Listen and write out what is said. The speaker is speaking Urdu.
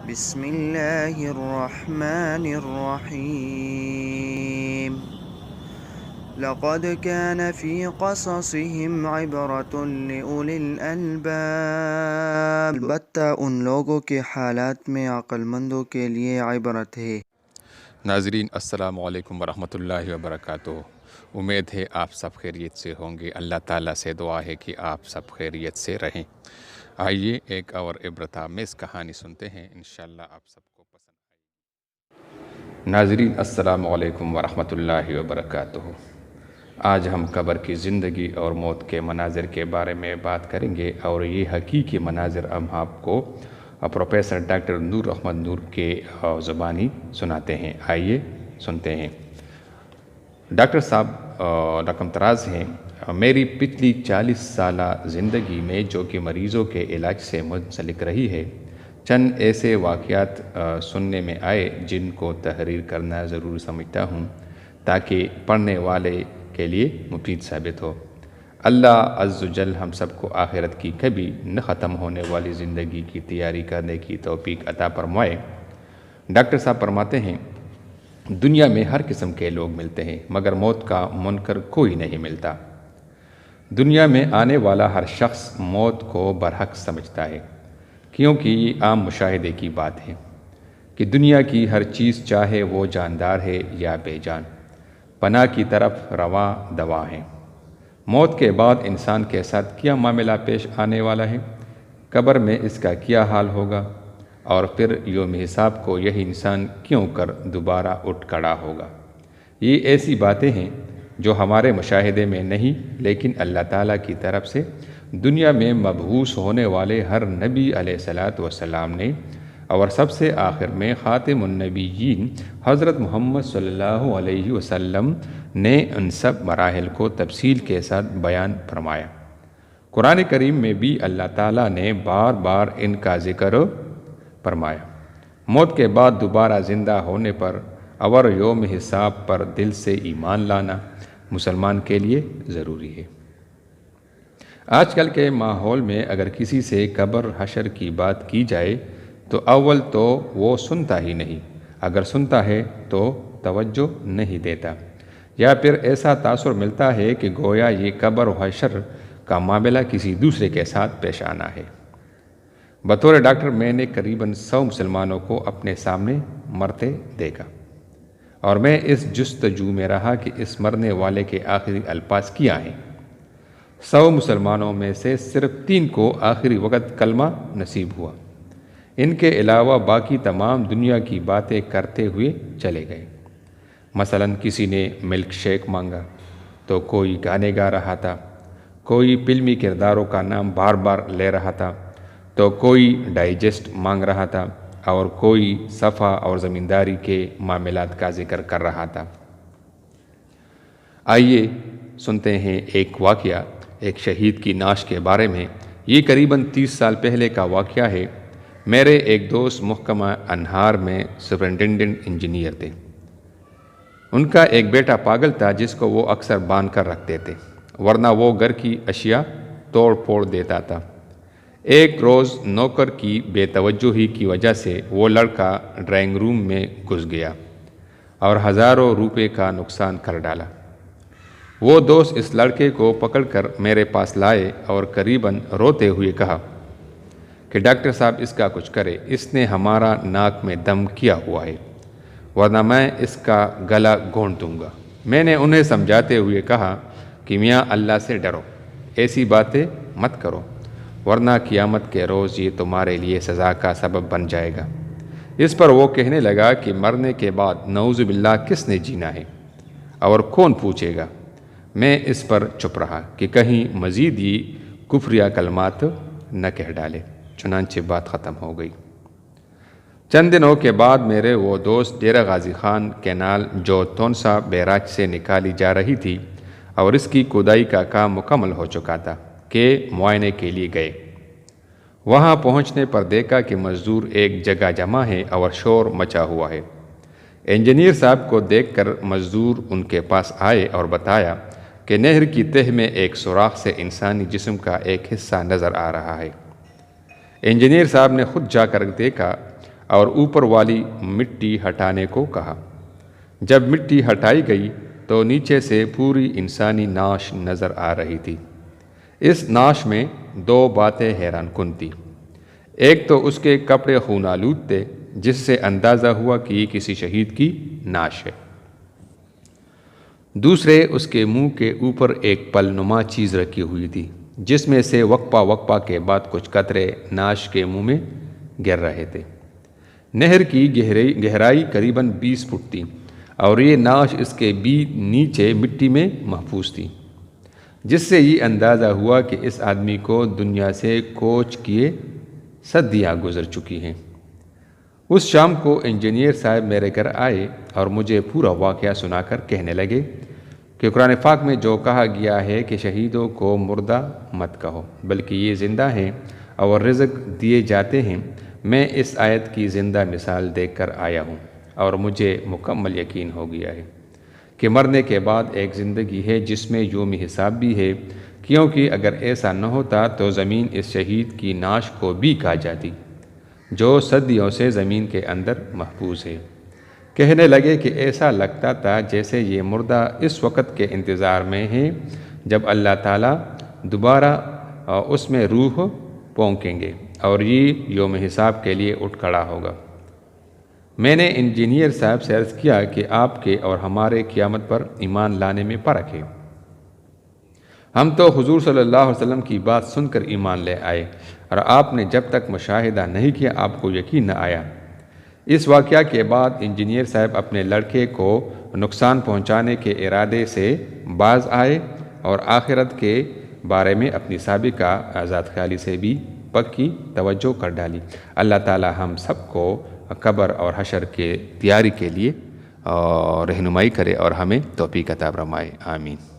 بسم اللہ الرحمن الرحیم لقد كان في قصصهم عبرة لأولي الألباب البتہ ان لوگوں کے حالات میں عقل مندوں کے لیے عبرت ہے۔ ناظرین السلام علیکم ورحمۃ اللہ وبرکاتہ۔ امید ہے آپ سب خیریت سے ہوں گے۔ اللہ تعالیٰ سے دعا ہے کہ آپ سب خیریت سے رہیں۔ آئیے ایک اور عبرت آمیز کہانی سنتے ہیں، انشاءاللہ آپ سب کو پسند آئے۔ ناظرین السلام علیکم ورحمۃ اللہ وبرکاتہ۔ آج ہم قبر کی زندگی اور موت کے مناظر کے بارے میں بات کریں گے، اور یہ حقیقی مناظر ہم آپ کو پروفیسر ڈاکٹر نور احمد نور کے زبانی سناتے ہیں۔ آئیے سنتے ہیں۔ ڈاکٹر صاحب رقم تراز ہیں، میری پچھلی 40 سالہ زندگی میں جو کہ مریضوں کے علاج سے منسلک رہی ہے، چند ایسے واقعات سننے میں آئے جن کو تحریر کرنا ضرور سمجھتا ہوں تاکہ پڑھنے والے کے لیے مفید ثابت ہو۔ اللہ عز و جل ہم سب کو آخرت کی کبھی نہ ختم ہونے والی زندگی کی تیاری کرنے کی توفیق عطا فرمائے۔ ڈاکٹر صاحب فرماتے ہیں، دنیا میں ہر قسم کے لوگ ملتے ہیں مگر موت کا منکر کوئی نہیں ملتا۔ دنیا میں آنے والا ہر شخص موت کو برحق سمجھتا ہے، کیونکہ یہ عام مشاہدے کی بات ہے کہ دنیا کی ہر چیز چاہے وہ جاندار ہے یا بے جان، پناہ کی طرف رواں دواں ہے۔ موت کے بعد انسان کے ساتھ کیا معاملہ پیش آنے والا ہے، قبر میں اس کا کیا حال ہوگا، اور پھر یوم حساب کو یہی انسان کیوں کر دوبارہ اٹھ کھڑا ہوگا۔ یہ ایسی باتیں ہیں جو ہمارے مشاہدے میں نہیں، لیکن اللہ تعالیٰ کی طرف سے دنیا میں مبعوث ہونے والے ہر نبی علیہ السلام نے، اور سب سے آخر میں خاتم النبیین حضرت محمد صلی اللہ علیہ وسلم نے ان سب مراحل کو تفصیل کے ساتھ بیان فرمایا۔ قرآن کریم میں بھی اللہ تعالیٰ نے بار بار ان کا ذکر فرمایا۔ موت کے بعد دوبارہ زندہ ہونے پر اور یوم حساب پر دل سے ایمان لانا مسلمان کے لیے ضروری ہے۔ آج کل کے ماحول میں اگر کسی سے قبر حشر کی بات کی جائے تو اول تو وہ سنتا ہی نہیں، اگر سنتا ہے تو توجہ نہیں دیتا، یا پھر ایسا تاثر ملتا ہے کہ گویا یہ قبر و حشر کا معاملہ کسی دوسرے کے ساتھ پیش آنا ہے۔ بطور ڈاکٹر میں نے قریباً 100 مسلمانوں کو اپنے سامنے مرتے دیکھا، اور میں اس جستجو میں رہا کہ اس مرنے والے کے آخری الفاظ کیا ہیں۔ 100 مسلمانوں میں سے صرف 3 کو آخری وقت کلمہ نصیب ہوا، ان کے علاوہ باقی تمام دنیا کی باتیں کرتے ہوئے چلے گئے۔ مثلاً کسی نے ملک شیک مانگا تو کوئی گانے گا رہا تھا، کوئی فلمی کرداروں کا نام بار بار لے رہا تھا، تو کوئی ڈائجسٹ مانگ رہا تھا، اور کوئی صفا اور زمینداری کے معاملات کا ذکر کر رہا تھا۔ آئیے سنتے ہیں ایک واقعہ ایک شہید کی نعش کے بارے میں۔ یہ قریباً 30 سال پہلے کا واقعہ ہے۔ میرے ایک دوست محکمہ انہار میں سپرنٹینڈنٹ انجینئر تھے۔ ان کا ایک بیٹا پاگل تھا جس کو وہ اکثر باندھ کر رکھتے تھے، ورنہ وہ گھر کی اشیاء توڑ پھوڑ دیتا تھا۔ ایک روز نوکر کی بے توجہی کی وجہ سے وہ لڑکا ڈرائنگ روم میں گھس گیا اور ہزاروں روپے کا نقصان کر ڈالا۔ وہ دوست اس لڑکے کو پکڑ کر میرے پاس لائے اور قریباً روتے ہوئے کہا کہ ڈاکٹر صاحب اس کا کچھ کرے، اس نے ہمارا ناک میں دم کیا ہوا ہے، ورنہ میں اس کا گلا گھونٹ دوں گا۔ میں نے انہیں سمجھاتے ہوئے کہا کہ میاں اللہ سے ڈرو، ایسی باتیں مت کرو، ورنہ قیامت کے روز یہ تمہارے لیے سزا کا سبب بن جائے گا۔ اس پر وہ کہنے لگا کہ مرنے کے بعد نعوذ باللہ کس نے جینا ہے اور کون پوچھے گا۔ میں اس پر چپ رہا کہ کہیں مزید یہ کفریہ کلمات نہ کہہ ڈالے، چنانچہ بات ختم ہو گئی۔ چند دنوں کے بعد میرے وہ دوست ڈیرہ غازی خان کینال جو تونسا بیراج سے نکالی جا رہی تھی اور اس کی کھدائی کا کام مکمل ہو چکا تھا کہ معائنے کے لیے گئے۔ وہاں پہنچنے پر دیکھا کہ مزدور ایک جگہ جمع ہے اور شور مچا ہوا ہے۔ انجینئر صاحب کو دیکھ کر مزدور ان کے پاس آئے اور بتایا کہ نہر کی تہہ میں ایک سوراخ سے انسانی جسم کا ایک حصہ نظر آ رہا ہے۔ انجینئر صاحب نے خود جا کر دیکھا اور اوپر والی مٹی ہٹانے کو کہا۔ جب مٹی ہٹائی گئی تو نیچے سے پوری انسانی نعش نظر آ رہی تھی۔ اس نعش میں دو باتیں حیران کن تھیں۔ ایک تو اس کے کپڑے خون آلود تھے، جس سے اندازہ ہوا کہ یہ کسی شہید کی نعش ہے۔ دوسرے اس کے منہ کے اوپر ایک پل نما چیز رکھی ہوئی تھی، جس میں سے وقفہ کے بعد کچھ قطرے نعش کے منہ میں گر رہے تھے۔ نہر کی گہرائی قریباً 20 فٹ تھی اور یہ نعش اس کے بھی نیچے مٹی میں محفوظ تھی، جس سے یہ اندازہ ہوا کہ اس آدمی کو دنیا سے کوچ کیے صدیاں گزر چکی ہیں۔ اس شام کو انجینئر صاحب میرے گھر آئے اور مجھے پورا واقعہ سنا کر کہنے لگے کہ قرآن پاک میں جو کہا گیا ہے کہ شہیدوں کو مردہ مت کہو بلکہ یہ زندہ ہیں اور رزق دیے جاتے ہیں، میں اس آیت کی زندہ مثال دیکھ کر آیا ہوں اور مجھے مکمل یقین ہو گیا ہے کہ مرنے کے بعد ایک زندگی ہے جس میں یوم حساب بھی ہے، کیونکہ اگر ایسا نہ ہوتا تو زمین اس شہید کی نعش کو بھی کھا جاتی جو صدیوں سے زمین کے اندر محفوظ ہے۔ کہنے لگے کہ ایسا لگتا تھا جیسے یہ مردہ اس وقت کے انتظار میں ہے جب اللہ تعالیٰ دوبارہ اس میں روح پونکیں گے اور یہ یوم حساب کے لیے اٹھ کھڑا ہوگا۔ میں نے انجینئر صاحب سے عرض کیا کہ آپ کے اور ہمارے قیامت پر ایمان لانے میں فرق ہے۔ ہم تو حضور صلی اللہ علیہ وسلم کی بات سن کر ایمان لے آئے اور آپ نے جب تک مشاہدہ نہیں کیا آپ کو یقین نہ آیا۔ اس واقعہ کے بعد انجینئر صاحب اپنے لڑکے کو نقصان پہنچانے کے ارادے سے باز آئے اور آخرت کے بارے میں اپنی سابقہ آزاد خیالی سے بھی پکی توجہ کر ڈالی۔ اللہ تعالی ہم سب کو قبر اور حشر کے تیاری کے لیے رہنمائی کرے اور ہمیں توفیق عطا فرمائے، آمین۔